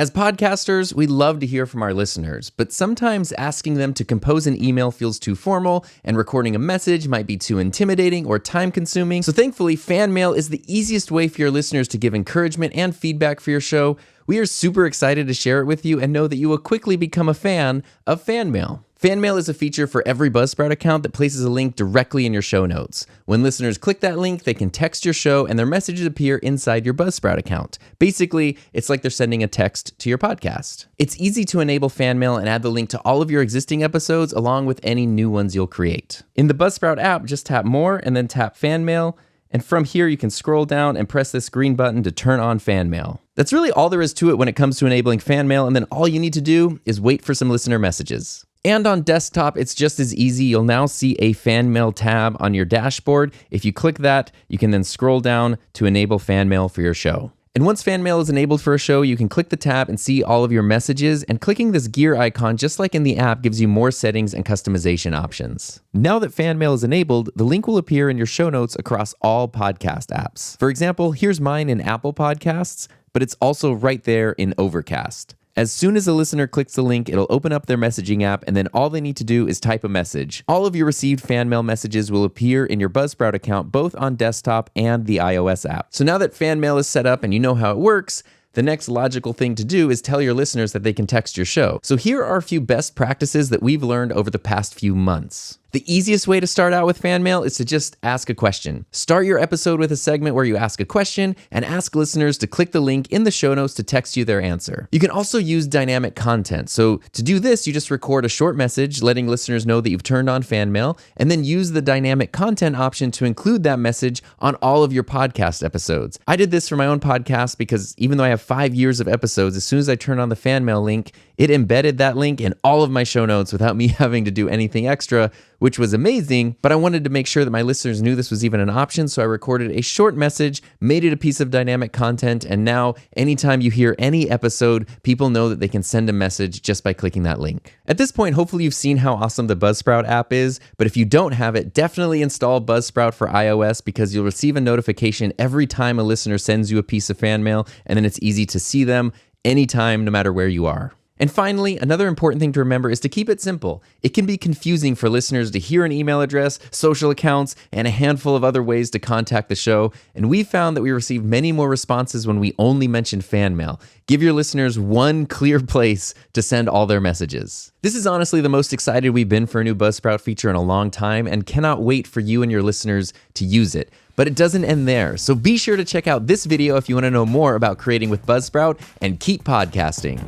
As podcasters, we love to hear from our listeners, but sometimes asking them to compose an email feels too formal, and recording a message might be too intimidating or time-consuming. So thankfully, fan mail is the easiest way for your listeners to give encouragement and feedback for your show. We are super excited to share it with you and know that you will quickly become a fan of fan mail. Fan mail is a feature for every Buzzsprout account that places a link directly in your show notes. When listeners click that link, they can text your show and their messages appear inside your Buzzsprout account. Basically, it's like they're sending a text to your podcast. It's easy to enable fan mail and add the link to all of your existing episodes along with any new ones you'll create. In the Buzzsprout app, just tap More and then tap Fan Mail. And from here, you can scroll down and press this green button to turn on fan mail. That's really all there is to it when it comes to enabling fan mail, and then all you need to do is wait for some listener messages. And on desktop, it's just as easy. You'll now see a fan mail tab on your dashboard. If you click that, you can then scroll down to enable fan mail for your show. And once fan mail is enabled for a show, you can click the tab and see all of your messages, and clicking this gear icon, just like in the app, gives you more settings and customization options. Now that fan mail is enabled, the link will appear in your show notes across all podcast apps. For example, here's mine in Apple Podcasts, but it's also right there in Overcast. As soon as a listener clicks the link, it'll open up their messaging app, and then all they need to do is type a message. All of your received fan mail messages will appear in your Buzzsprout account, both on desktop and the iOS app. So now that fan mail is set up and you know how it works, the next logical thing to do is tell your listeners that they can text your show. So here are a few best practices that we've learned over the past few months. The easiest way to start out with fan mail is to just ask a question. Start your episode with a segment where you ask a question and ask listeners to click the link in the show notes to text you their answer. You can also use dynamic content. So to do this, you just record a short message letting listeners know that you've turned on fan mail, and then use the dynamic content option to include that message on all of your podcast episodes. I did this for my own podcast because even though I have 5 years of episodes, as soon as I turned on the fan mail link, it embedded that link in all of my show notes without me having to do anything extra, which was amazing, but I wanted to make sure that my listeners knew this was even an option, so I recorded a short message, made it a piece of dynamic content, and now anytime you hear any episode, people know that they can send a message just by clicking that link. At this point, hopefully you've seen how awesome the Buzzsprout app is, but if you don't have it, definitely install Buzzsprout for iOS because you'll receive a notification every time a listener sends you a piece of fan mail, and then it's easy to see them anytime, no matter where you are. And finally, another important thing to remember is to keep it simple. It can be confusing for listeners to hear an email address, social accounts, and a handful of other ways to contact the show. And we found that we received many more responses when we only mentioned fan mail. Give your listeners one clear place to send all their messages. This is honestly the most excited we've been for a new Buzzsprout feature in a long time, and cannot wait for you and your listeners to use it. But it doesn't end there, so be sure to check out this video if you want to know more about creating with Buzzsprout, and keep podcasting.